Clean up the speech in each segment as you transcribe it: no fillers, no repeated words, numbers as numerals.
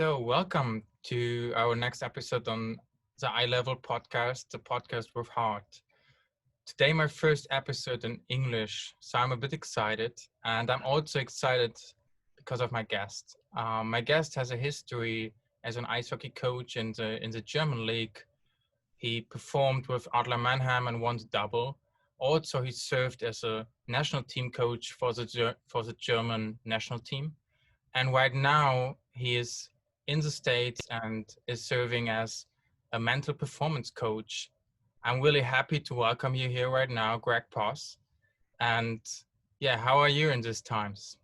So, welcome to our next episode on the Eye Level podcast, the podcast with heart. Today, my first episode in English, so I'm a bit excited, and I'm also excited because of my guest. My guest has a history as an ice hockey coach in the German league. He performed with Adler Mannheim and won the double. Also, he served as a national team coach for the German national team. And right now, he is in the States and is serving as a mental performance coach. I'm really happy to welcome you here right now, Greg Poss. And yeah, how are you in these times?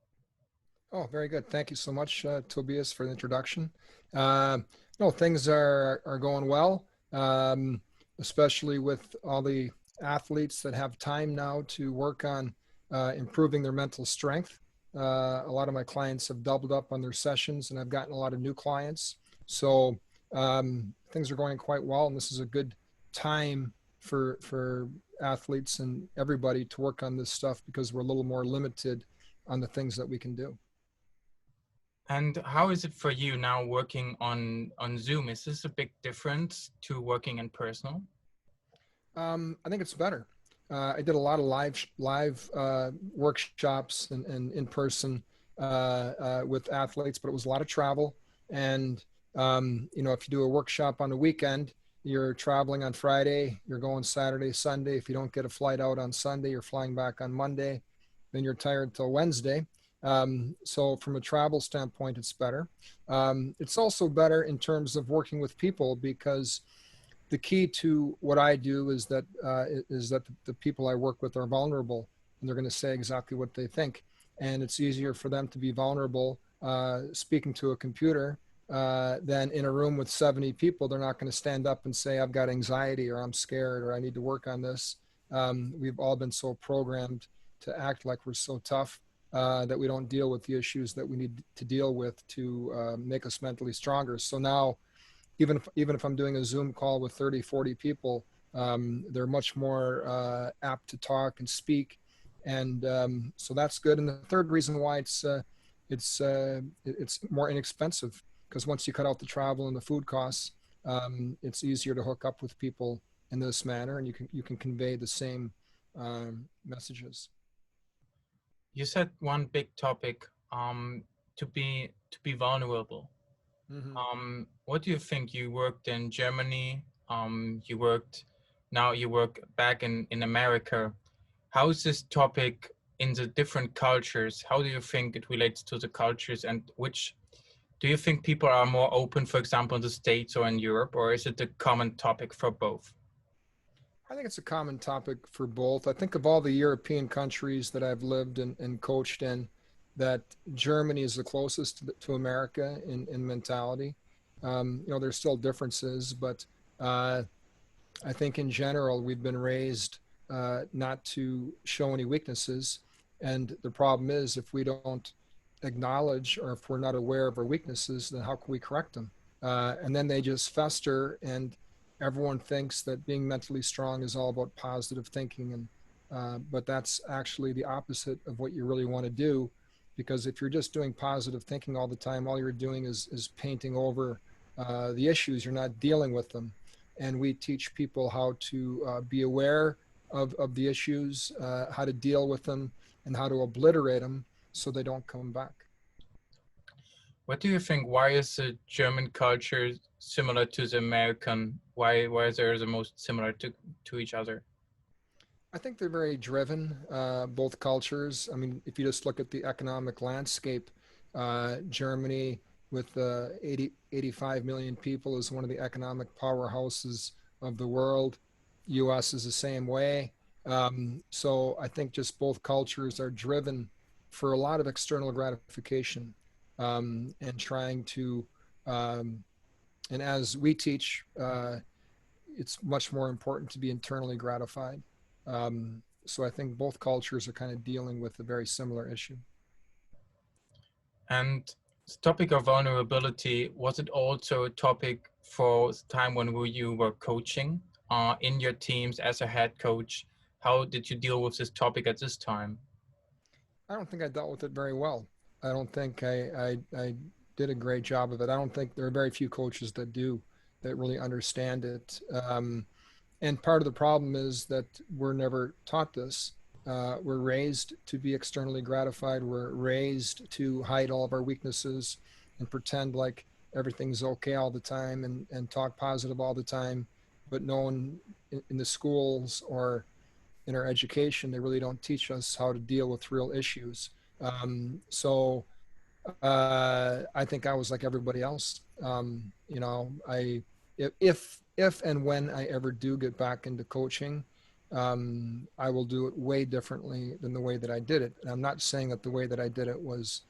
Oh, very good. Thank you so much, Tobias, for the introduction. Uh, no, things are going well, especially with all the athletes that have time now to work on improving their mental strength. A lot of my clients have doubled up on their sessions, and I've gotten a lot of new clients. So things are going quite well, and this is a good time for athletes and everybody to work on this stuff because we're a little more limited on the things that we can do. And how is it for you now working on Zoom? Is this a big difference to working in person? I think it's better. I did a lot of live workshops and in person with athletes, but it was a lot of travel. And if you do a workshop on the weekend, you're traveling on Friday, you're going Saturday, Sunday. If you don't get a flight out on Sunday, you're flying back on Monday. Then you're tired till Wednesday. So from a travel standpoint, it's better. It's also better in terms of working with people because the key to what I do is that the people I work with are vulnerable, and they're going to say exactly what they think, and it's easier for them to be vulnerable speaking to a computer than in a room with 70 people. They're not going to stand up and say, "I've got anxiety," or "I'm scared," or "I need to work on this." We've all been so programmed to act like we're so tough that we don't deal with the issues that we need to deal with to make us mentally stronger. So now even if I'm doing a Zoom call with 30, 40 people, they're much more apt to talk and speak. And so that's good. And the third reason why it's more inexpensive because once you cut out the travel and the food costs, it's easier to hook up with people in this manner, and you can convey the same messages. You said one big topic, to be vulnerable. Mm-hmm. What do you think? You worked in Germany. Now you work back in America. How is this topic in the different cultures? How do you think it relates to the cultures, and which do you think people are more open, for example, in the States or in Europe, or is it a common topic for both? I think it's a common topic for both. I think of all the European countries that I've lived and coached in, that Germany is the closest to America in mentality. There's still differences, but uh, I think in general we've been raised not to show any weaknesses. And the problem is if we don't acknowledge or if we're not aware of our weaknesses, then how can we correct them? And then they just fester, and everyone thinks that being mentally strong is all about positive thinking, and but that's actually the opposite of what you really want to do, because if you're just doing positive thinking all the time, all you're doing is painting over the issues. You're not dealing with them, and we teach people how to be aware of the issues, how to deal with them, and how to obliterate them so they don't come back. What do you think? Why is the German culture similar to the American? Why is there the most similar to each other? I think they're very driven, both cultures. I mean, if you just look at the economic landscape, Germany with 85 million people is one of the economic powerhouses of the world. US is the same way. So I think just both cultures are driven for a lot of external gratification and trying to, um, and as we teach, it's much more important to be internally gratified. So I think both cultures are kind of dealing with a very similar issue. And the topic of vulnerability, was it also a topic for the time when you were coaching in your teams as a head coach? How did you deal with this topic at this time? I don't think I dealt with it very well. I don't think I did a great job of it. I don't think there are very few coaches that do, that really understand it. And part of the problem is that we're never taught this. We're raised to be externally gratified. We're raised to hide all of our weaknesses and pretend like everything's okay all the time, and talk positive all the time. But no one in the schools or in our education, they really don't teach us how to deal with real issues. So I think I was like everybody else. I if and when I ever do get back into coaching, I will do it way differently than the way that I did it. And I'm not saying that the way that I did it was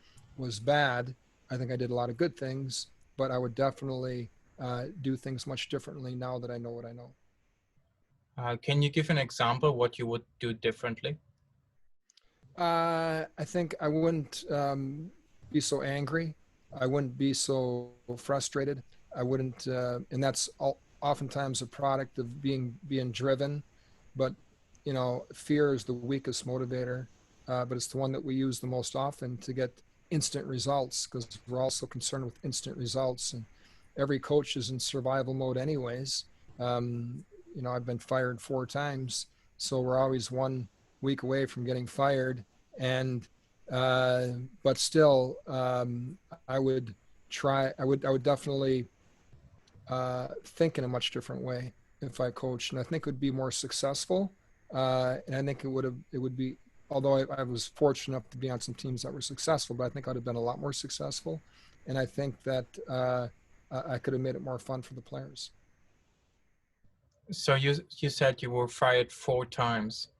bad. I think I did a lot of good things, but I would definitely do things much differently now that I know what I know. Can you give an example what you would do differently? I think I wouldn't be so angry. I wouldn't be so frustrated. I wouldn't, and that's oftentimes a product of being driven. But fear is the weakest motivator, but it's the one that we use the most often to get instant results, because we're also concerned with instant results. And every coach is in survival mode, anyways. I've been fired 4 times, so we're always 1 week away from getting fired. And but still, I would try. I would definitely think in a much different way if I coached, and I think it would be more successful. And I think it would be. Although I was fortunate enough to be on some teams that were successful, but I think I'd have been a lot more successful. And I think that I could have made it more fun for the players. So you said you were fired 4 times.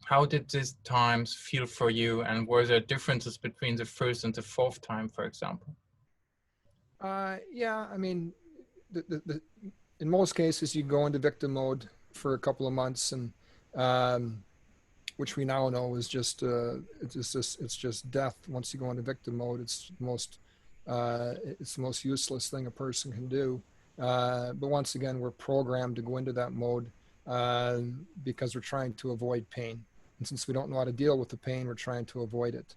How did these times feel for you, and were there differences between the first and the fourth time, for example? Yeah, I mean, the in most cases you go into victim mode for a couple of months, and um, which we now know is just it's just death. Once you go into victim mode, it's the most useless thing a person can do. But once again, we're programmed to go into that mode because we're trying to avoid pain, and since we don't know how to deal with the pain, we're trying to avoid it.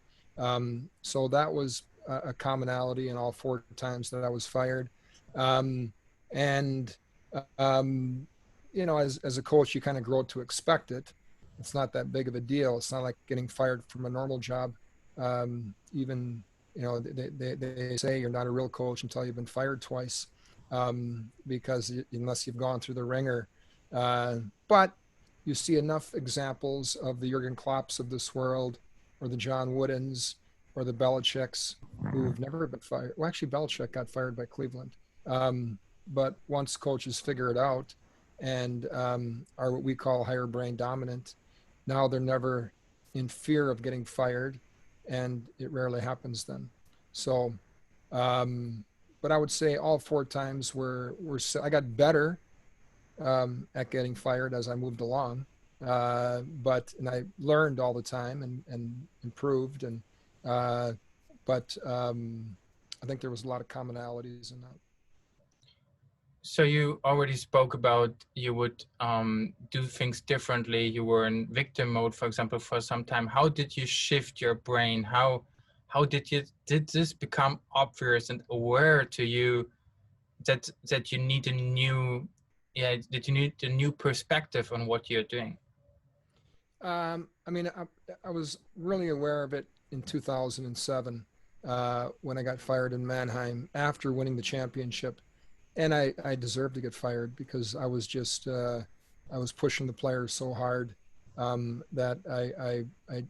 So that was a commonality in all 4 times that I was fired. Um, and as a coach, you kind of grow to expect it. It's not that big of a deal. It's not like getting fired from a normal job. Even they say you're not a real coach until you've been fired twice, because unless you've gone through the ringer. But you see enough examples of the Jurgen Klopps of this world, or the John Woodens, or the Belichicks, who've never been fired. Well, actually, Belichick got fired by Cleveland. But once coaches figure it out and are what we call higher brain dominant, now they're never in fear of getting fired, and it rarely happens then. So, but I would say all 4 times I got better at getting fired as I moved along. And I learned all the time and improved. But I think there was a lot of commonalities in that. So you already spoke about you would do things differently. You were in victim mode, for example, for some time. How did you shift your brain? How did this become obvious and aware to you that you need that you need a new perspective on what you're doing? I mean, I was really aware of it in 2007 when I got fired in Mannheim after winning the championship. And I deserved to get fired because I was pushing the players so hard that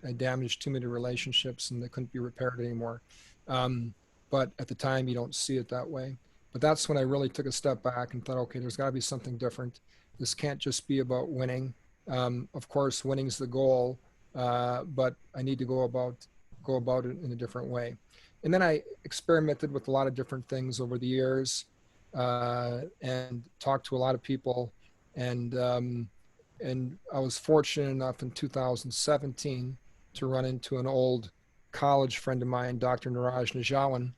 I damaged too many relationships, and they couldn't be repaired anymore. But at the time, you don't see it that way. But that's when I really took a step back and thought, okay, there's got to be something different. This can't just be about winning. Of course, winning's the goal, but I need to go about it in a different way. And then I experimented with a lot of different things over the years, and talked to a lot of people. And I was fortunate enough in 2017 to run into an old college friend of mine, Dr. Niraj Najawan,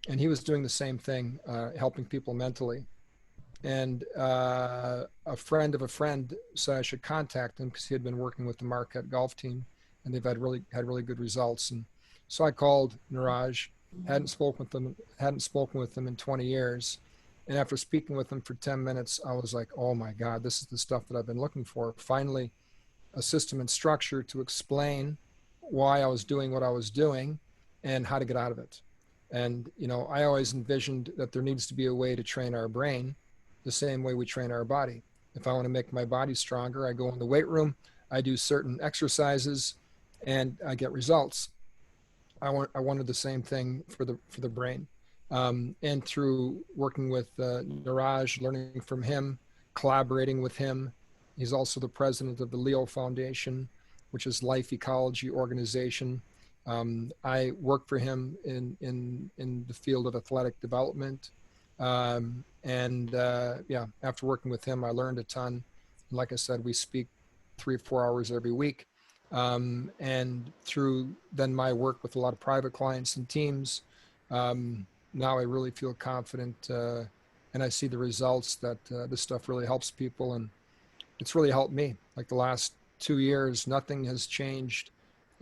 and he was doing the same thing, helping people mentally. And a friend of a friend said I should contact him because he had been working with the Marquette golf team, and they've had really good results. And so I called Niraj, Hadn't spoken with them in 20 years. And after speaking with them for 10 minutes, I was like, oh my God, this is the stuff that I've been looking for. Finally, a system and structure to explain why I was doing what I was doing and how to get out of it. And, I always envisioned that there needs to be a way to train our brain the same way we train our body. If I want to make my body stronger, I go in the weight room, I do certain exercises, and I get results. I wanted the same thing for the brain, and through working with Niraj, learning from him, collaborating with him. He's also the president of the Leo Foundation, which is life ecology organization. I work for him in the field of athletic development, and yeah, after working with him, I learned a ton. Like I said, we speak 3 or 4 hours every week, and through then my work with a lot of private clients and teams, now I really feel confident, and I see the results that this stuff really helps people, and it's really helped me. Like the last 2 years, nothing has changed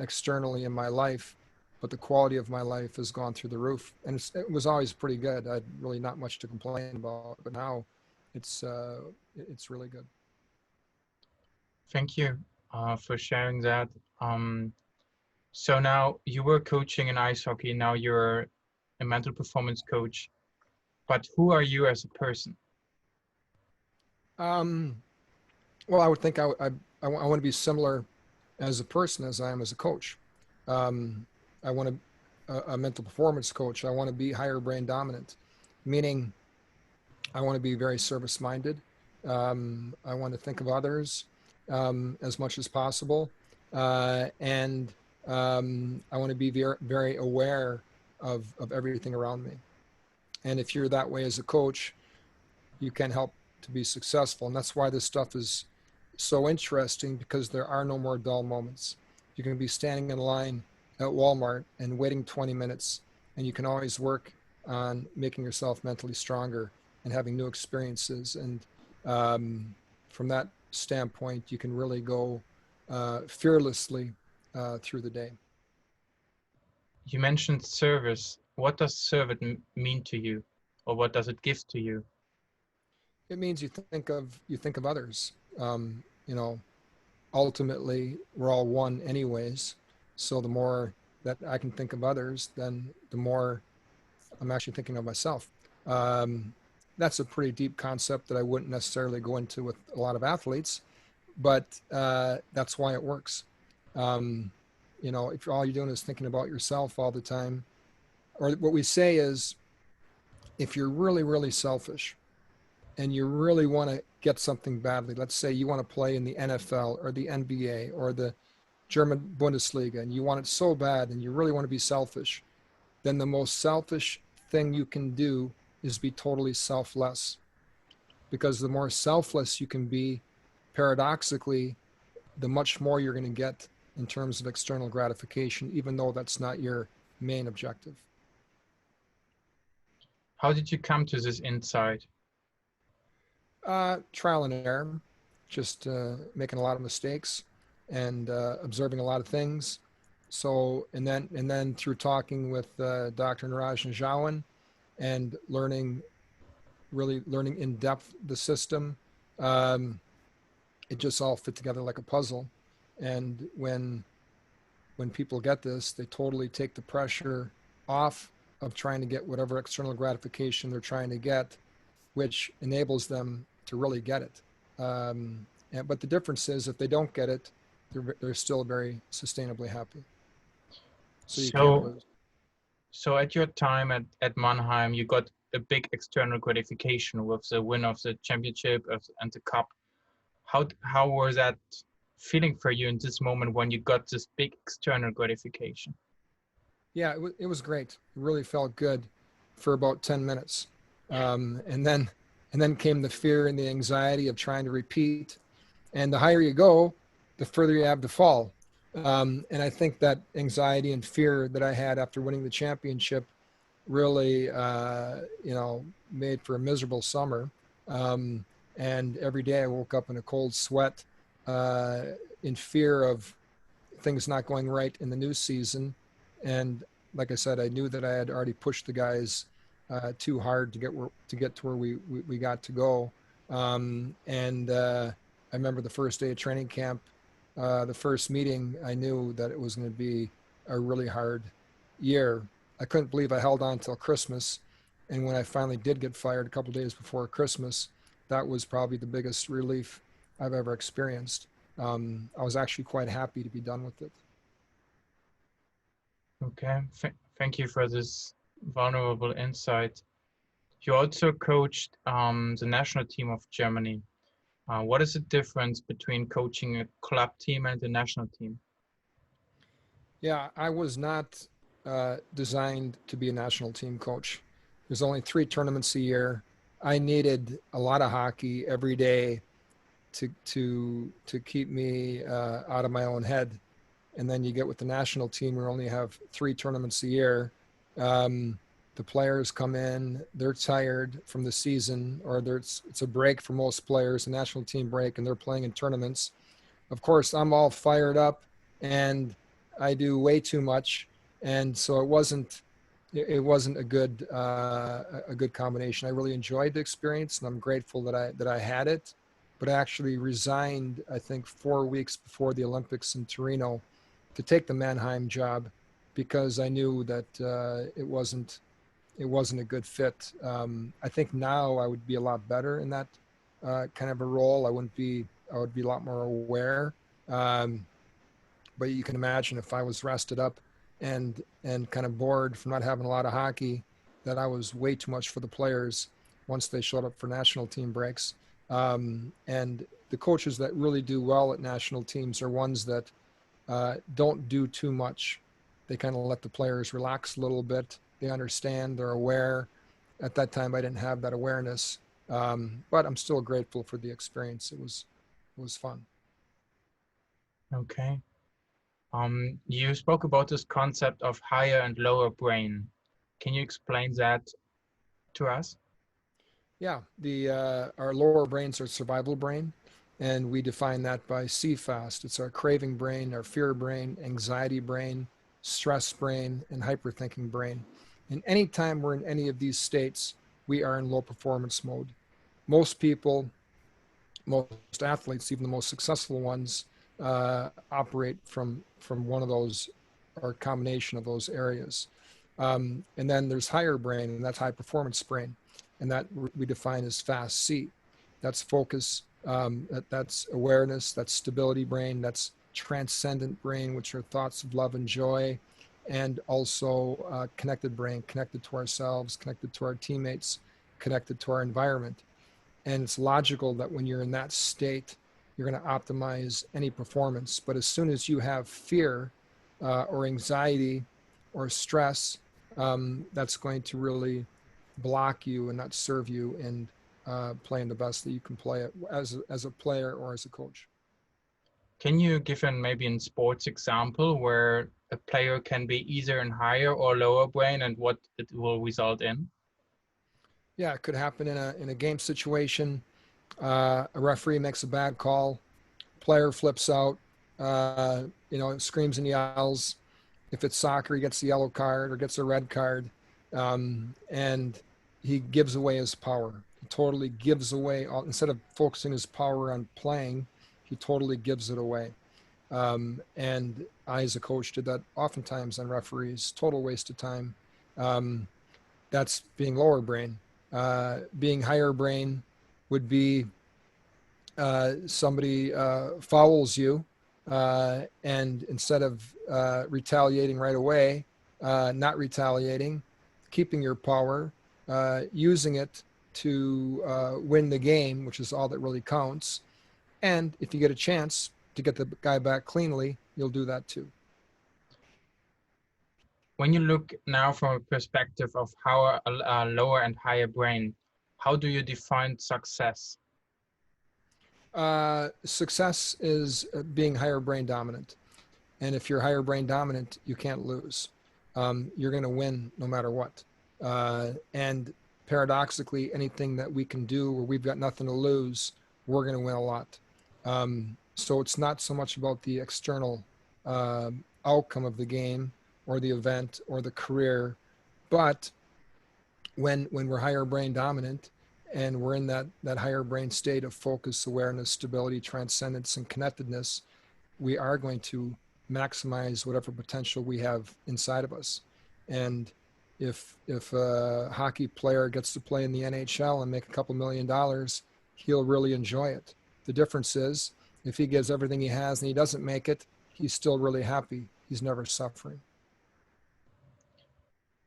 externally in my life, but the quality of my life has gone through the roof, and it was always pretty good. I had really not much to complain about, but now it's really good. Thank you for sharing that. So now you were coaching in ice hockey. Now you're a mental performance coach. But who are you as a person? Um, well, I would think I want to be similar as a person as I am as a coach. I want a mental performance coach. I want to be higher brain dominant, meaning I want to be very service minded. I want to think of others as much as possible, and I want to be very, very aware of everything around me. And if you're that way as a coach, you can help to be successful. And that's why this stuff is so interesting, because there are no more dull moments. You can be standing in line at Walmart and waiting 20 minutes, and you can always work on making yourself mentally stronger and having new experiences. And from that standpoint, you can really go fearlessly through the day. You mentioned service. What does service mean to you, or what does it give to you? It means you think of others. You know, ultimately, we're all one, anyways. So the more that I can think of others, then the more I'm actually thinking of myself. Um, that's a pretty deep concept that I wouldn't necessarily go into with a lot of athletes, but that's why it works. Um, if all you're doing is thinking about yourself all the time, or what we say is, if you're really, really selfish and you really want to get something badly, let's say you want to play in the NFL or the NBA or the German Bundesliga, and you want it so bad and you really want to be selfish, then the most selfish thing you can do is be totally selfless. Because the more selfless you can be, paradoxically, the much more you're going to get in terms of external gratification, even though that's not your main objective. How did you come to this insight? Trial and error, just making a lot of mistakes and observing a lot of things. So, and then through talking with Dr. Niraj Najawan and really learning in depth the system, um, it just all fit together like a puzzle. And when people get this, they totally take the pressure off of trying to get whatever external gratification they're trying to get, which enables them to really get it. But the difference is, if they don't get it, they're still very sustainably happy. So you can't So, lose. so at your time at Mannheim, you got a big external gratification with the win of the championship and the cup. How was that feeling for you in this moment when you got this big external gratification? Yeah, it was great. It really felt good for about 10 minutes. And then came the fear and the anxiety of trying to repeat. And the higher you go, the further you have to fall. And I think that anxiety and fear that I had after winning the championship really, made for a miserable summer. Um, and every day I woke up in a cold sweat, uh, in fear of things not going right in the new season. And like I said, I knew that I had already pushed the guys too hard to get to where we got to go. And I remember the first day of training camp, the first meeting, I knew that it was going to be a really hard year. I couldn't believe I held on till Christmas. And when I finally did get fired a couple of days before Christmas, that was probably the biggest relief I've ever experienced. I was actually quite happy to be done with it. Okay, thank you for this vulnerable insight. You also coached the national team of Germany. What is the difference between coaching a club team and the national team? Yeah, I was not designed to be a national team coach. There's only 3 tournaments a year. I needed a lot of hockey every day to keep me out of my own head. And then you get with the national team, we only have 3 tournaments a year. Um, the players come in, they're tired from the season, or it's a break for most players, a national team break, and they're playing in tournaments. Of course, I'm all fired up, and I do way too much, and so it wasn't a good combination. I really enjoyed the experience, and I'm grateful that I had it. But I actually resigned, I think, 4 weeks before the Olympics in Torino to take the Mannheim job because I knew that it wasn't a good fit. I think now I would be a lot better in that kind of a role. I would be a lot more aware. Um, but you can imagine if I was rested up and kind of bored from not having a lot of hockey, that I was way too much for the players once they showed up for national team breaks. And the coaches that really do well at national teams are ones that don't do too much. They kind of let the players relax a little bit. They understand, they're aware. At that time, I didn't have that awareness, but I'm still grateful for the experience. It was fun. Okay. You spoke about this concept of higher and lower brain. Can you explain that to us? Yeah, the our lower brains are survival brain, and we define that by CFAST. It's our craving brain, our fear brain, anxiety brain, stress brain, and hyperthinking brain. And anytime we're in any of these states, we are in low performance mode. Most people, most athletes, even the most successful ones, operate from one of those or a combination of those areas. And then there's higher brain, and that's high performance brain, and that we define as fast C. That's focus, that's awareness, that's stability brain, that's transcendent brain, which are thoughts of love and joy, and also connected brain, connected to ourselves, connected to our teammates, connected to our environment. And it's logical that when you're in that state, you're going to optimize any performance. But as soon as you have fear or anxiety or stress, that's going to really block you and not serve you in playing the best that you can play it as a player or as a coach. Can you give an maybe in sports example where a player can be either in higher or lower brain and what it will result in? Yeah, it could happen in a game situation. A referee makes a bad call, player flips out, screams and yells. If it's soccer, he gets a yellow card or gets a red card, and he gives away his power. He totally gives away instead of focusing his power on playing, he totally gives it away. And I, as a coach, did that oftentimes on referees. Total waste of time. Um, that's being lower brain. Being higher brain would be somebody fouls you, and instead of retaliating right away, not retaliating, keeping your power, using it to win the game, which is all that really counts. And if you get a chance to get the guy back cleanly, you'll do that too. When you look now from a perspective of how a lower and higher brain, how do you define success? Success is being higher brain dominant. And if you're higher brain dominant, you can't lose. You're going to win no matter what. And paradoxically, anything that we can do where we've got nothing to lose, we're going to win a lot. So it's not so much about the external outcome of the game, or the event or the career. But when we're higher brain dominant and we're in that higher brain state of focus, awareness, stability, transcendence, and connectedness, we are going to maximize whatever potential we have inside of us. And if a hockey player gets to play in the NHL and make a couple $1,000,000, he'll really enjoy it. The difference is if he gives everything he has and he doesn't make it, he's still really happy. He's never suffering.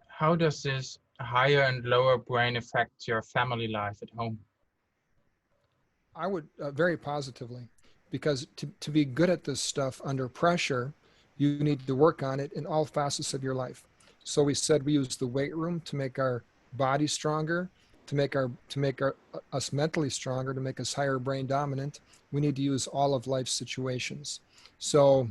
How does this higher and lower brain affect your family life at home? I would very positively, because to be good at this stuff under pressure, you need to work on it in all facets of your life. So we said we use the weight room to make our body stronger, to make us mentally stronger, to make us higher brain dominant. We need to use all of life's situations. So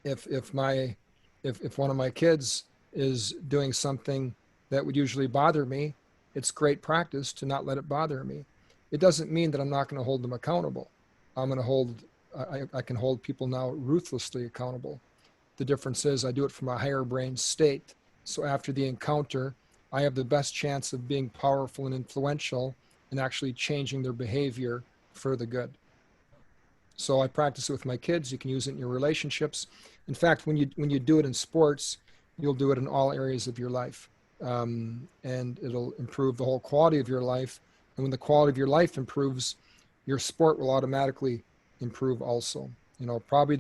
if one of my kids is doing something that would usually bother me, it's great practice to not let it bother me. It doesn't mean that I'm not going to hold them accountable. I'm going to hold, I can hold people now ruthlessly accountable. The difference is I do it from a higher brain state. So after the encounter, I have the best chance of being powerful and influential and actually changing their behavior for the good. So I practice it with my kids. You can use it in your relationships. In fact, when you do it in sports, you'll do it in all areas of your life. And it'll improve the whole quality of your life. And when the quality of your life improves, your sport will automatically improve also. You know, probably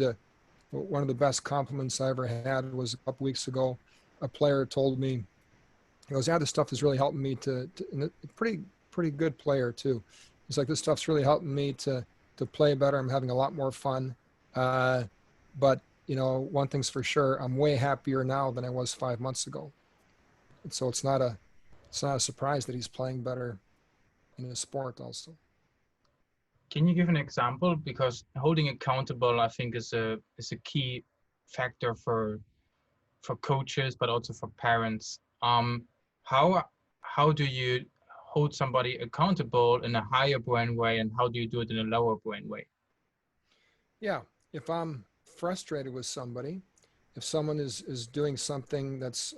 one of the best compliments I ever had was a couple weeks ago. A player told me, he goes, "Yeah, this stuff is really helping me to and a pretty good player too. He's like, this stuff's really helping me to play better. I'm having a lot more fun. But you know, one thing's for sure, I'm way happier now than I was 5 months ago." And so it's not a surprise that he's playing better in his sport also. Can you give an example? Because holding accountable, I think, is a key factor for coaches, but also for parents. How do you hold somebody accountable in a higher brain way, and how do you do it in a lower brain way? Yeah, if I'm frustrated with somebody, if someone is doing something that's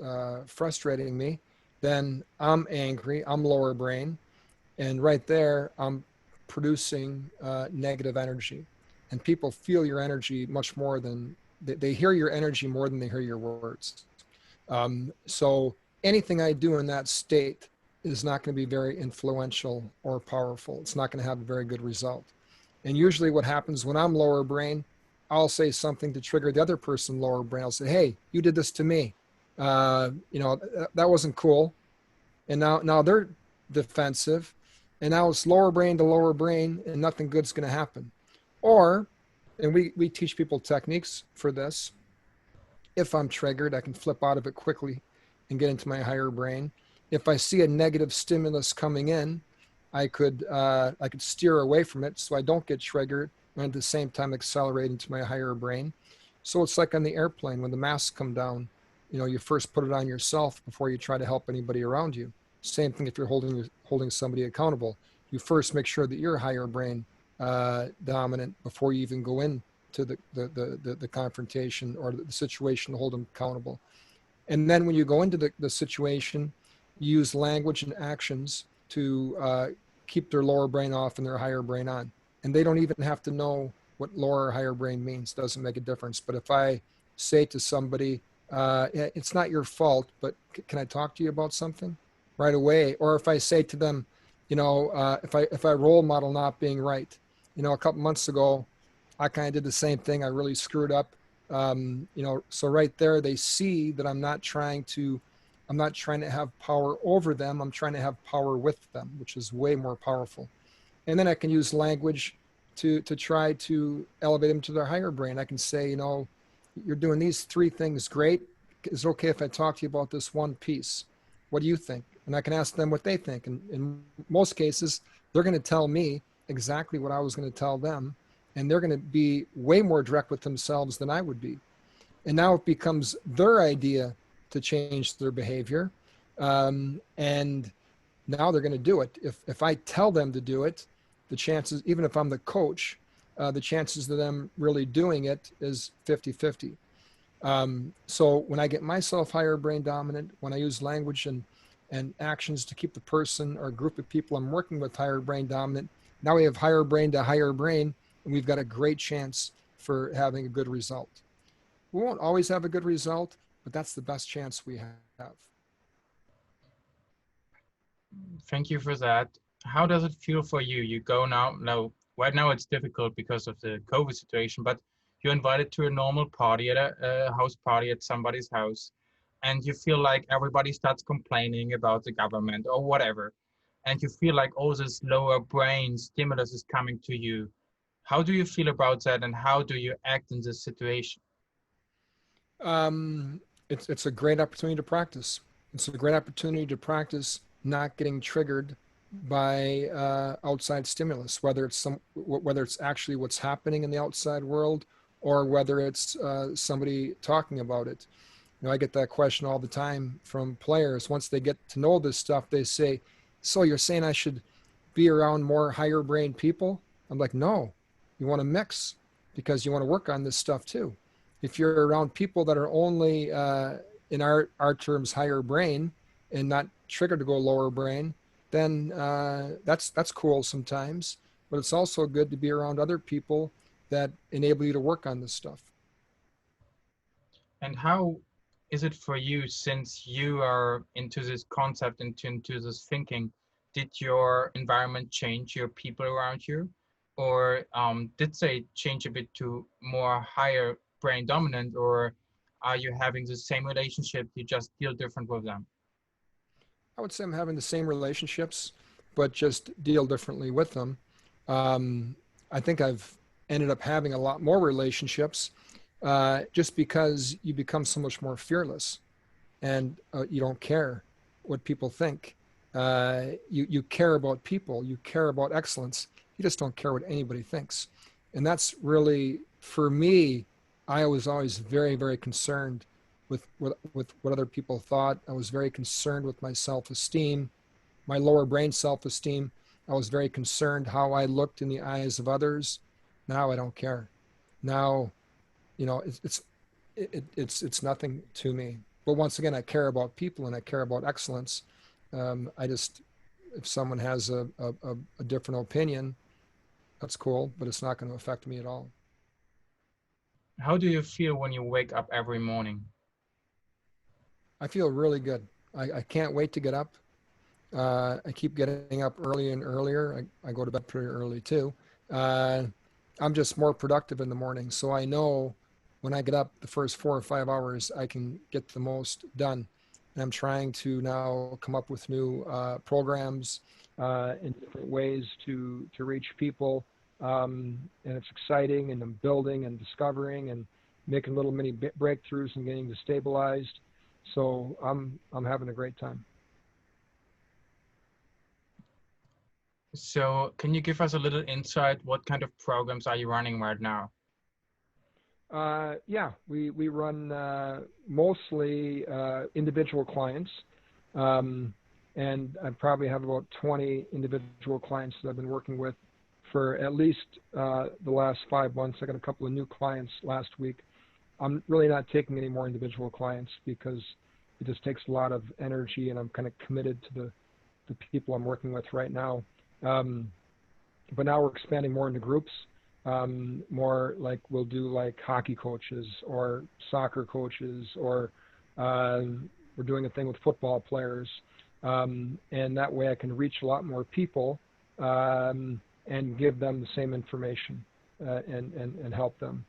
frustrating me, then I'm angry, I'm lower brain, and right there I'm producing negative energy. And people feel your energy much more than they hear your energy more than they hear your words. So anything I do in that state is not going to be very influential or powerful. It's not going to have a very good result. And usually what happens when I'm lower brain, I'll say something to trigger the other person lower brain. I'll say, "Hey, you did this to me. You know, that wasn't cool." And now they're defensive. And now it's lower brain to lower brain and nothing good's going to happen. Or, and we teach people techniques for this. If I'm triggered, I can flip out of it quickly and get into my higher brain. If I see a negative stimulus coming in, I could steer away from it so I don't get triggered and at the same time accelerate into my higher brain. So it's like on the airplane when the masks come down, you know, you first put it on yourself before you try to help anybody around you. Same thing if you're holding somebody accountable. You first make sure that you're higher brain dominant before you even go in to the confrontation or the situation to hold them accountable. And then when you go into the situation, you use language and actions to keep their lower brain off and their higher brain on. And they don't even have to know what lower or higher brain means. Doesn't make a difference. But if I say to somebody, "It's not your fault, but can I talk to you about something?" right away. Or if I say to them, you know, if I role model not being right, you know, a couple months ago, I kind of did the same thing. I really screwed up. You know, so right there, they see that I'm not trying to have power over them. I'm trying to have power with them, which is way more powerful. And then I can use language to try to elevate them to their higher brain. I can say, you know, "You're doing these 3 things great. Is it okay if I talk to you about this one piece? What do you think?" And I can ask them what they think. And in most cases, they're going to tell me exactly what I was going to tell them. And they're going to be way more direct with themselves than I would be. And now it becomes their idea to change their behavior. And now they're going to do it. If I tell them to do it, the chances, even if I'm the coach, the chances of them really doing it is 50-50. So when I get myself higher brain dominant, when I use language and actions to keep the person or group of people I'm working with higher brain dominant, now we have higher brain to higher brain, and we've got a great chance for having a good result. We won't always have a good result, but that's the best chance we have. Thank you for that. How does it feel for you? You go now, no, right now it's difficult because of the COVID situation, but you're invited to a normal party at a house party at somebody's house, and you feel like everybody starts complaining about the government or whatever, and you feel like all this lower brain stimulus is coming to you. How do you feel about that, and how do you act in this situation? Um, it's a great opportunity to practice. It's a great opportunity to practice not getting triggered by outside stimulus, whether it's actually what's happening in the outside world or whether it's somebody talking about it. I get that question all the time from players. Once they get to know this stuff, they say, "So you're saying I should be around more higher brain people?" I'm like, "No, you want to mix because you want to work on this stuff too. If you're around people that are only in our terms higher brain and not triggered to go lower brain, then that's cool sometimes. But it's also good to be around other people that enable you to work on this stuff." And how is it for you since you are into this concept, into this thinking? Did your environment change, your people around you? Or did they change a bit to more higher brain dominant? Or are you having the same relationship, you just deal different with them? I would say I'm having the same relationships, but just deal differently with them. Um, I think I've ended up having a lot more relationships just because you become so much more fearless and you don't care what people think. You care about people, you care about excellence. You just don't care what anybody thinks, and that's really for me. I was always very, very concerned with what other people thought. I was very concerned with my self-esteem, my lower brain self-esteem. I was very concerned how I looked in the eyes of others. Now I don't care. Now, it's nothing to me. But once again, I care about people and I care about excellence. I just, if someone has a different opinion, that's cool, but it's not going to affect me at all. How do you feel when you wake up every morning? I feel really good. I can't wait to get up. I keep getting up earlier and earlier. I go to bed pretty early too. Uh, I'm just more productive in the morning. So I know when I get up the first 4 or 5 hours, I can get the most done. And I'm trying to now come up with new programs in different ways to reach people. And it's exciting, and I'm building and discovering and making little mini breakthroughs and getting stabilized. So I'm having a great time. So can you give us a little insight? What kind of programs are you running right now? Yeah, we run mostly individual clients, um, and I probably have about 20 individual clients that I've been working with for at least the last 5 months. I got a couple of new clients last week. I'm really not taking any more individual clients because it just takes a lot of energy, and I'm kind of committed to the people I'm working with right now. Um, but now we're expanding more into groups, more like we'll do like hockey coaches or soccer coaches, or uh, we're doing a thing with football players, and that way I can reach a lot more people and give them the same information and help them.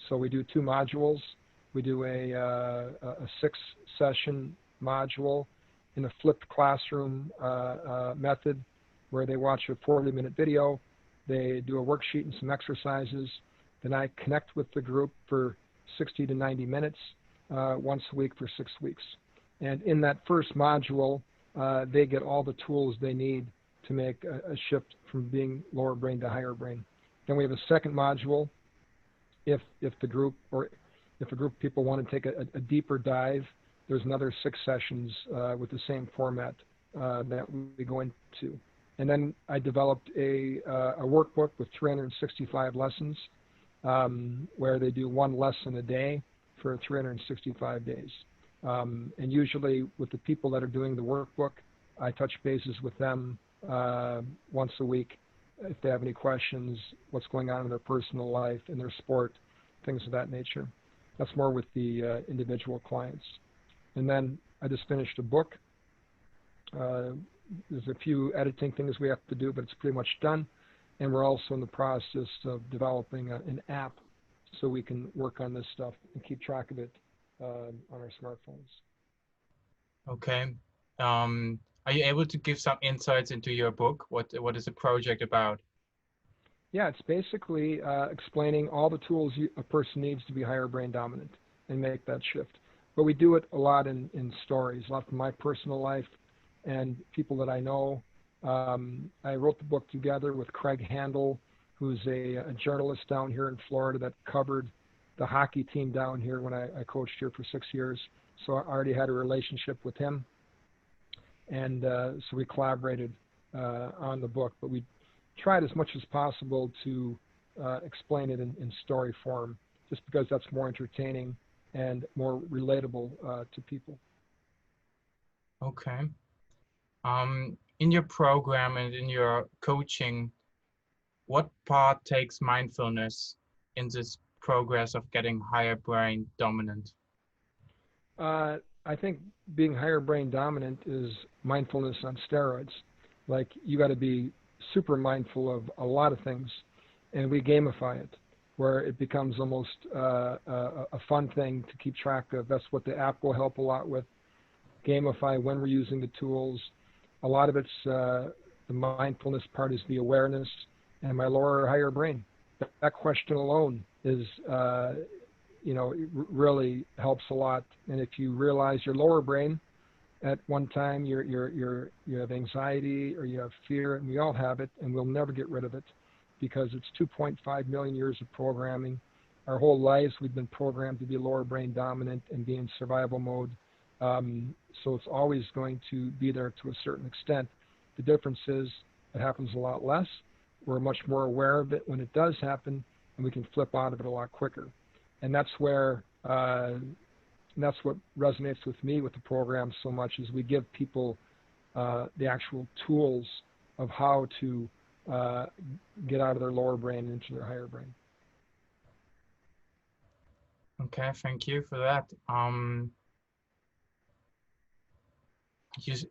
So we do 2 modules. We do a 6 session module in a flipped classroom method where they watch a 40-minute video, they do a worksheet and some exercises, then I connect with the group for 60 to 90 minutes once a week for 6 weeks. And in that first module, they get all the tools they need to make a shift from being lower brain to higher brain. Then we have a second module if the group or if a group of people want to take a deeper dive. There's another 6 sessions with the same format that we go into. And then I developed a workbook with 365 lessons where they do 1 lesson a day for 365 days. And usually with the people that are doing the workbook, I touch bases with them once a week if they have any questions, what's going on in their personal life, in their sport, things of that nature. That's more with the individual clients. And then I just finished a book. There's a few editing things we have to do, but it's pretty much done. And we're also in the process of developing an app so we can work on this stuff and keep track of it on our smartphones. Okay. Are you able to give some insights into your book? What is the project about? Yeah, it's basically explaining all the tools a person needs to be higher brain dominant and make that shift. But we do it a lot in stories, a lot from my personal life and people that I know. I wrote the book together with Craig Handel, who's a journalist down here in Florida that covered the hockey team down here when I coached here for 6 years. So I already had a relationship with him. And so we collaborated on the book. But we tried as much as possible to explain it in story form, just because that's more entertaining and more relatable to people. Okay. In your program and in your coaching, what part takes mindfulness in this progress of getting higher brain dominant? I think being higher brain dominant is mindfulness on steroids. Like, you got to be super mindful of a lot of things, and we gamify it, where it becomes almost a fun thing to keep track of. That's what the app will help a lot with. Gamify when we're using the tools. A lot of it's the mindfulness part is the awareness and my lower or higher brain. That question alone is, really helps a lot. And if you realize your lower brain, at one time you have anxiety or you have fear, and we all have it, and we'll never get rid of it because it's 2.5 million years of programming. Our whole lives we've been programmed to be lower brain dominant and be in survival mode. So it's always going to be there to a certain extent. The difference is it happens a lot less. We're much more aware of it when it does happen, and we can flip out of it a lot quicker. And that's where that's what resonates with me with the program so much, is we give people the actual tools of how to get out of their lower brain and into their higher brain. Okay, thank you for that.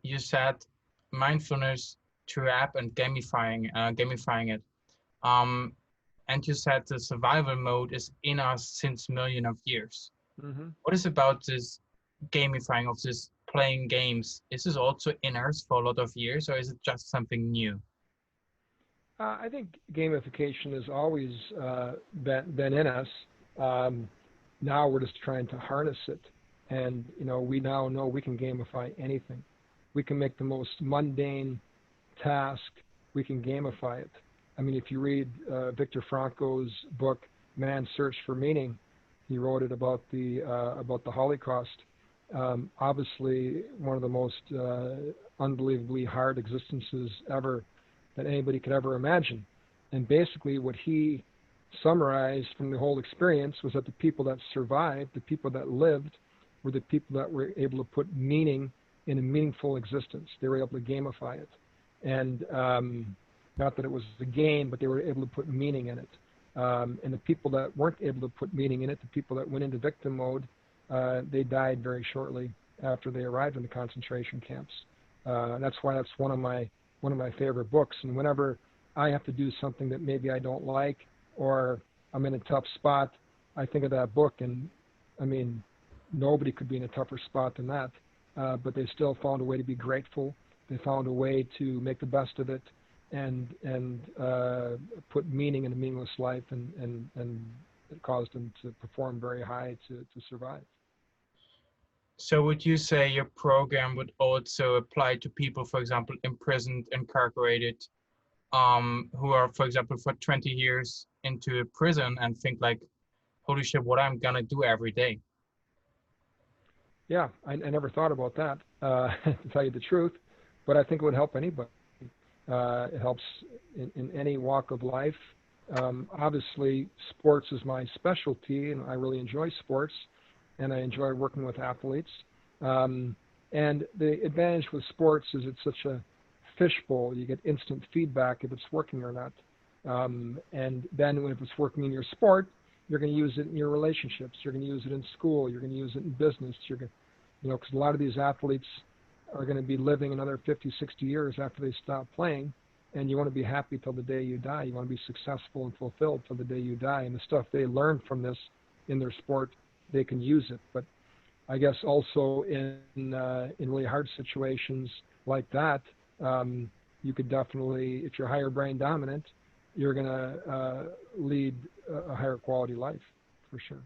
You said mindfulness through app and gamifying it. And you said the survival mode is in us since millions of years. Mm-hmm. What is about this gamifying of this playing games? Is this also in us for a lot of years, or is it just something new? I think gamification has always been in us. Now we're just trying to harness it. And, we now know we can gamify anything. We can make the most mundane task, we can gamify it. I mean, if you read Viktor Frankl's book, Man's Search for Meaning, he wrote it about the Holocaust. Obviously, one of the most unbelievably hard existences ever that anybody could ever imagine. And basically what he summarized from the whole experience was that the people that survived, the people that lived, were the people that were able to put meaning in a meaningful existence. They were able to gamify it. And not that it was a game, but they were able to put meaning in it. And the people that weren't able to put meaning in it, the people that went into victim mode, they died very shortly after they arrived in the concentration camps. That's why that's one of my favorite books. And whenever I have to do something that maybe I don't like, or I'm in a tough spot, I think of that book. And I mean, nobody could be in a tougher spot than that. But they still found a way to be grateful. They found a way to make the best of it and put meaning in a meaningless life, and it caused them to perform very high to survive. So would you say your program would also apply to people, for example, imprisoned, incarcerated, who are, for example, for 20 years into a prison and think like, holy shit, what I'm gonna do every day? Yeah, I never thought about that, to tell you the truth, but I think it would help anybody. It helps in any walk of life. Obviously, sports is my specialty, and I really enjoy sports. and I enjoy working with athletes. Um, and the advantage with sports is it's such a fishbowl. You get instant feedback if it's working or not. And then if it's working in your sport, you're going to use it in your relationships. You're going to use it in school. You're going to use it in business. You're going, because a lot of these athletes are going to be living another 50, 60 years after they stop playing, and you want to be happy till the day you die. You want to be successful and fulfilled till the day you die. And the stuff they learn from this in their sport, they can use it. But I guess also in really hard situations like that, you could definitely, if you're higher brain dominant, you're going to lead a higher quality life for sure.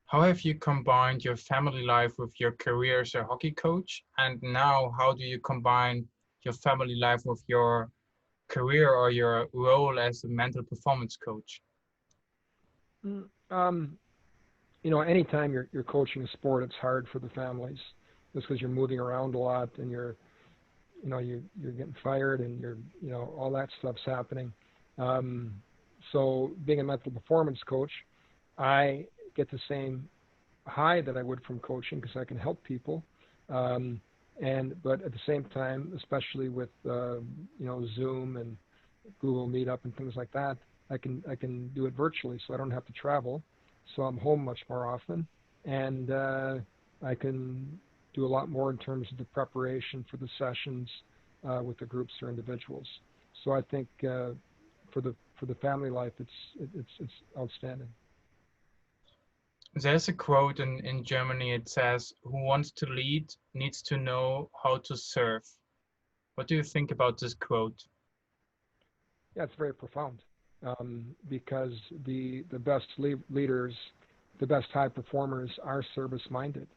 How have you combined your family life with your career as a hockey coach? And now, how do you combine your family life with your career or your role as a mental performance coach? Um, anytime you're coaching a sport, it's hard for the families just because you're moving around a lot and you're getting fired and all that stuff's happening. So being a mental performance coach, I get the same high that I would from coaching because I can help people. But at the same time, especially with Zoom and Google Meetup and things like that, I can do it virtually, so I don't have to travel. So I'm home much more often, and I can do a lot more in terms of the preparation for the sessions with the groups or individuals. So I think for the family life, it's outstanding. There's a quote in Germany. It says, "Who wants to lead needs to know how to serve." What do you think about this quote? Yeah, it's very profound because the best leaders, the best high performers are service-minded,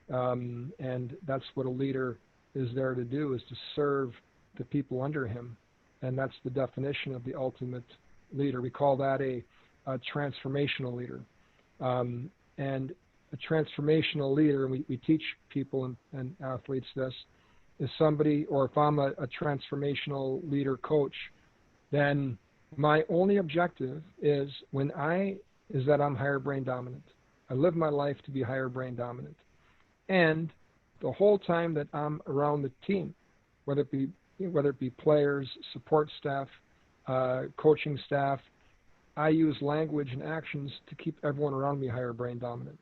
and that's what a leader is there to do, is to serve the people under him, and that's the definition of the ultimate leader. We call that a transformational leader, and a transformational leader, and we teach people and athletes this, is somebody, or if I'm a transformational leader coach, then my only objective is that I'm higher brain dominant. I live my life to be higher brain dominant. And the whole time that I'm around the team, whether it be players, support staff, coaching staff, I use language and actions to keep everyone around me higher brain dominant.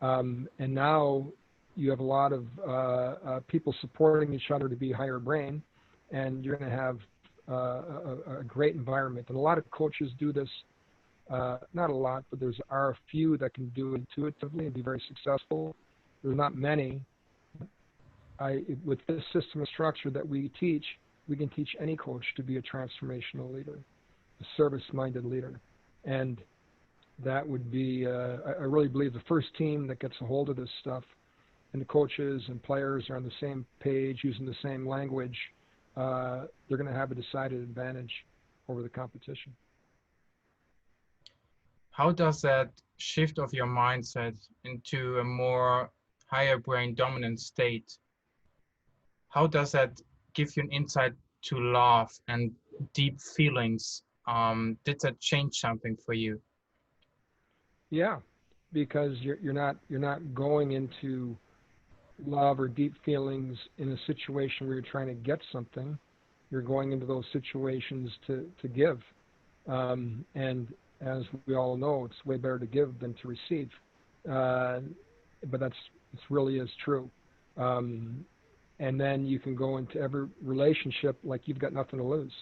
And now you have a lot of people supporting each other to be higher brain, and you're going to have a great environment. And a lot of coaches do this, not a lot, but there are a few that can do it intuitively and be very successful. There's not many. With this system of structure that we teach, we can teach any coach to be a transformational leader, a service-minded leader. And that would be, I really believe, the first team that gets a hold of this stuff, and the coaches and players are on the same page, using the same language, they're going to have a decided advantage over the competition. How does that shift of your mindset into a more higher brain dominant state, how does that give you an insight to love and deep feelings? Did that change something for you? Yeah, because you're not going into love or deep feelings in a situation where you're trying to get something. You're going into those situations to give. And as we all know, it's way better to give than to receive. But it really is true. And then you can go into every relationship like you've got nothing to lose.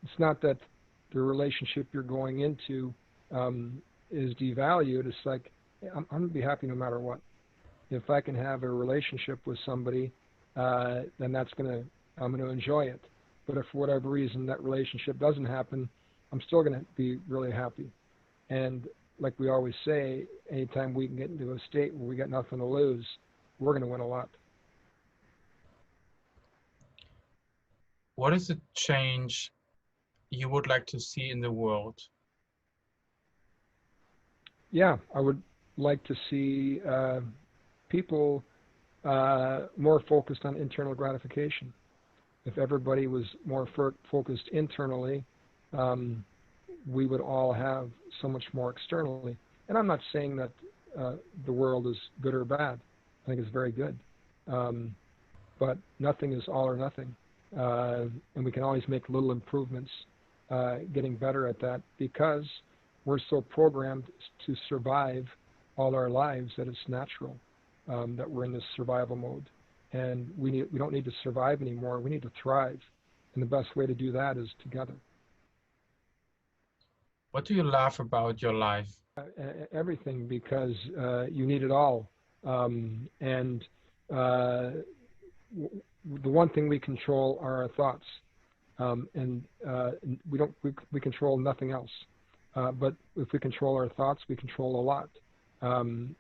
It's not that the relationship you're going into is devalued. It's like, I'm going to be happy no matter what. If I can have a relationship with somebody, then I'm going to enjoy it. But if for whatever reason that relationship doesn't happen, I'm still going to be really happy. And like we always say, anytime we can get into a state where we got nothing to lose, we're going to win a lot. What is the change you would like to see in the world? Yeah, I would like to see people more focused on internal gratification. If everybody was more focused internally, we would all have so much more externally. And I'm not saying that the world is good or bad. I think it's very good. Um, but nothing is all or nothing. And we can always make little improvements, getting better at that because we're so programmed to survive all our lives that it's natural that we're in this survival mode. And we don't need to survive anymore. We need to thrive. And the best way to do that is together. What do you love about your life? Everything because you need it all. And the one thing we control are our thoughts, and we control nothing else. But if we control our thoughts, we control a lot.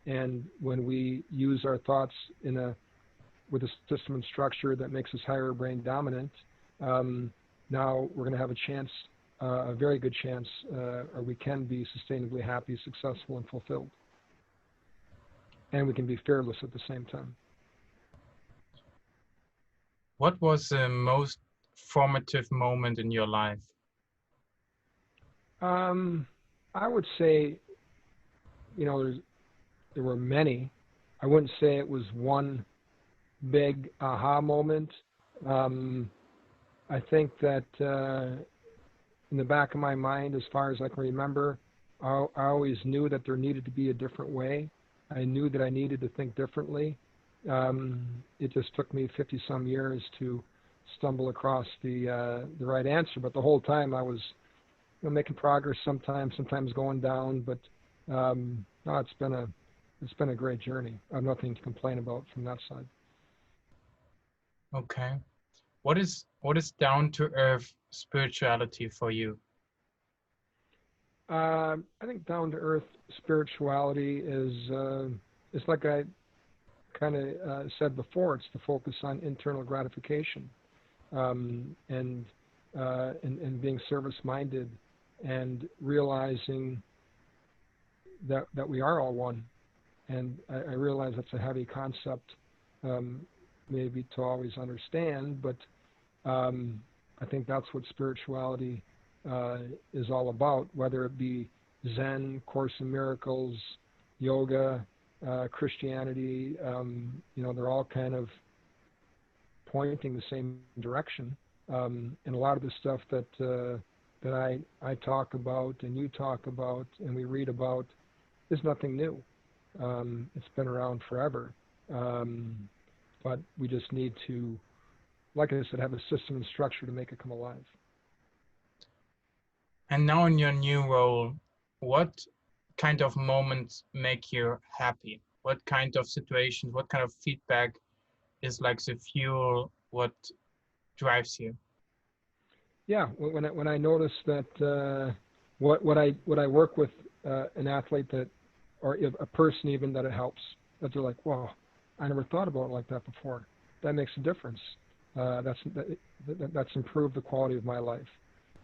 And when we use our thoughts with a system and structure that makes us higher brain dominant, now we're going to have a chance, a very good chance, or we can be sustainably happy, successful, and fulfilled. And we can be fearless at the same time. What was the most formative moment in your life? I would say, there were many. I wouldn't say it was one big aha moment. I think that in the back of my mind, as far as I can remember, I always knew that there needed to be a different way. I knew that I needed to think differently. It just took me 50-some years to stumble across the right answer. But the whole time I was making progress. Sometimes going down. But no, it's been a great journey. I have nothing to complain about from that side. Okay. What is down to earth spirituality for you? I think down to earth spirituality is like I kind of said before. It's the focus on internal gratification, and being service minded, and realizing that we are all one. And I realize that's a heavy concept, maybe to always understand, but I think that's what spirituality is all about, whether it be Zen, Course in Miracles, yoga, Christianity. They're all kind of pointing the same direction. And a lot of the stuff that I talk about and you talk about and we read about is nothing new. It's been around forever. But we just need to, like I said, have a system and structure to make it come alive. And now in your new role, what kind of moments make you happy? What kind of situations, what kind of feedback is like the fuel, what drives you? Yeah, when I notice that what I work with an athlete that, or a person even, that it helps, that they're like, wow, I never thought about it like that before. That makes a difference. That's improved the quality of my life.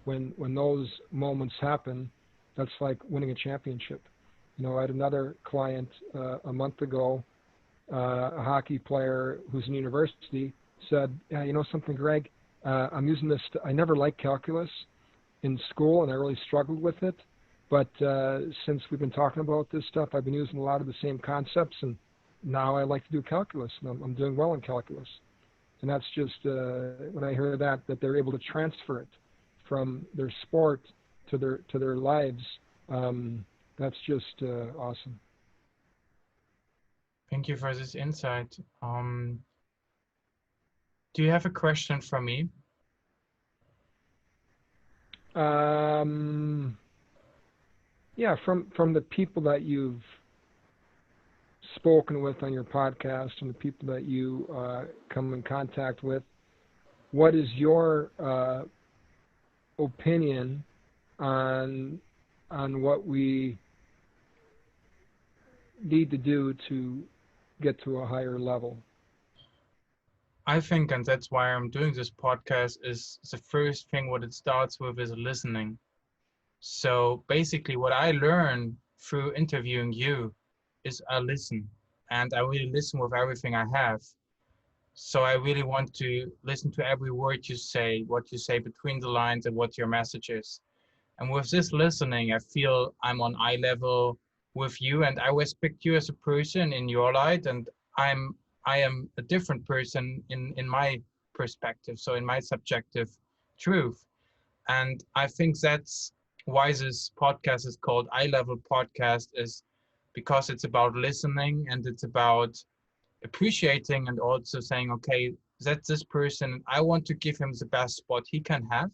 When those moments happen, that's like winning a championship. I had another client a month ago, a hockey player who's in university, said, yeah, you know something, Greg, I'm using this. I never liked calculus in school, and I really struggled with it. But since we've been talking about this stuff, I've been using a lot of the same concepts, and now I like to do calculus, and I'm doing well in calculus. And that's just, when I hear that they're able to transfer it from their sport to their lives, that's just awesome. Thank you for this insight. Do you have a question for me? Yeah, from the people that you've spoken with on your podcast and the people that you come in contact with, what is your opinion on what we need to do to get to a higher level? I think, and that's why I'm doing this podcast, is the first thing what it starts with is listening. So basically what I learn through interviewing you is I listen, and I really listen with everything I have. So I really want to listen to every word you say, what you say between the lines, and what your message is. And with this listening, I feel I'm on eye level with you, and I respect you as a person in your light, and I am a different person in my perspective, so in my subjective truth. And I think that's why this podcast is called Eye Level Podcast, is because it's about listening and it's about appreciating and also saying, okay, that's this person. I want to give him the best spot he can have.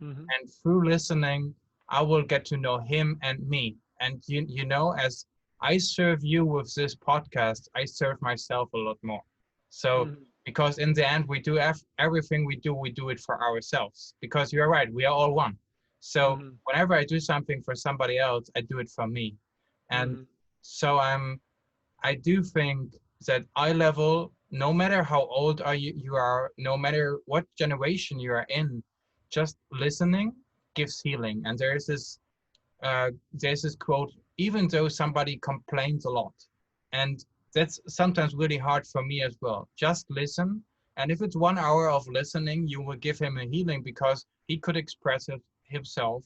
Mm-hmm. And through listening, I will get to know him and me. And you know, as I serve you with this podcast, I serve myself a lot more. So Mm-hmm. because in the end, we do everything we do it for ourselves. Because you're right, we are all one. So Mm-hmm. whenever I do something for somebody else, I do it for me. And Mm-hmm. so I do think that eye level, no matter how old you are, no matter what generation you are in, just listening gives healing. And there's this quote, even though somebody complains a lot, and that's sometimes really hard for me as well. Just listen, and if it's 1 hour of listening, you will give him a healing because he could express it himself,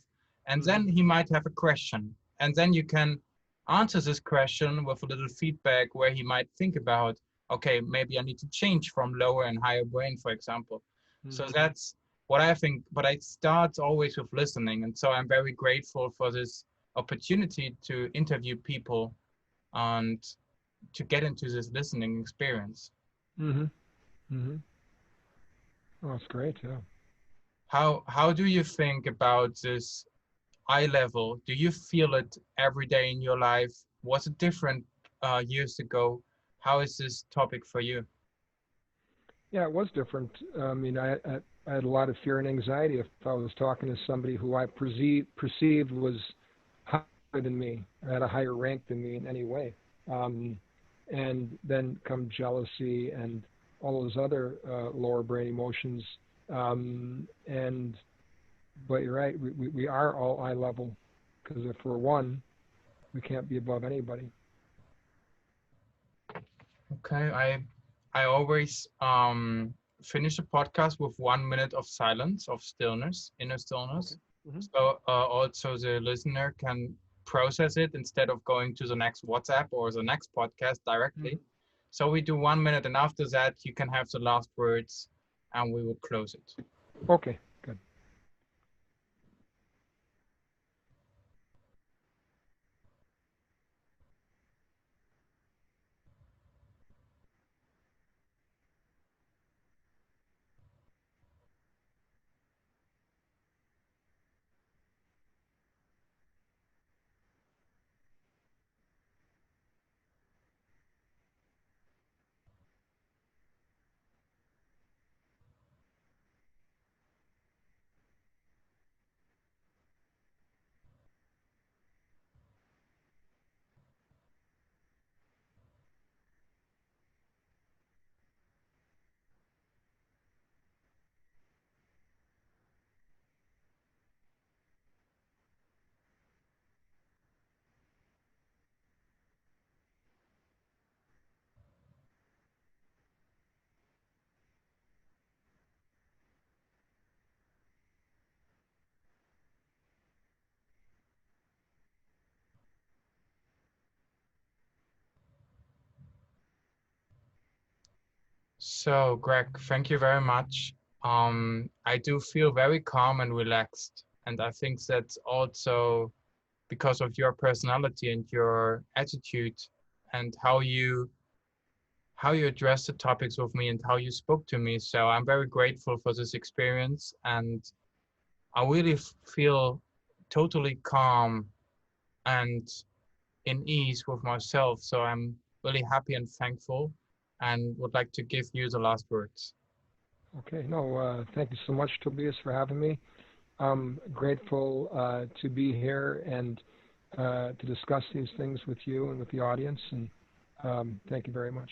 and then Mm-hmm. he might have a question, and then you can answer this question with a little feedback where he might think about, okay, maybe I need to change from lower and higher brain, for example. So Mm-hmm. that's what I think, but I start always with listening. And so I'm very grateful for this opportunity to interview people and to get into this listening experience. Mm-hmm. Mm-hmm. Oh, that's great. Yeah. How do you think about this eye level? Do you feel it every day in your life? Was it different years ago? How is this topic for you? Yeah, it was different. I mean, I had a lot of fear and anxiety if I was talking to somebody who I perceived was higher than me, or had a higher rank than me in any way. Um, and then come jealousy and all those other lower brain emotions. And but you're right, we are all eye level because if we're one, we can't be above anybody. Okay, I always finish a podcast with 1 minute of silence, of stillness, inner Okay. stillness. Hmm. So also the listener can process it instead of going to the next WhatsApp or the next podcast Hmm. directly. So we do 1 minute, and after that you can have the last words, and we will close it. Okay, good. So Greg, thank you very much. I do feel very calm and relaxed, and I think that's also because of your personality and your attitude and how you address the topics with me and how you spoke to me. So I'm very grateful for this experience, and I really feel totally calm and in ease with myself. So I'm really happy and thankful, and would like to give you the last words. Okay, no, thank you so much, Tobias, for having me. I'm grateful to be here and to discuss these things with you and with the audience. And thank you very much.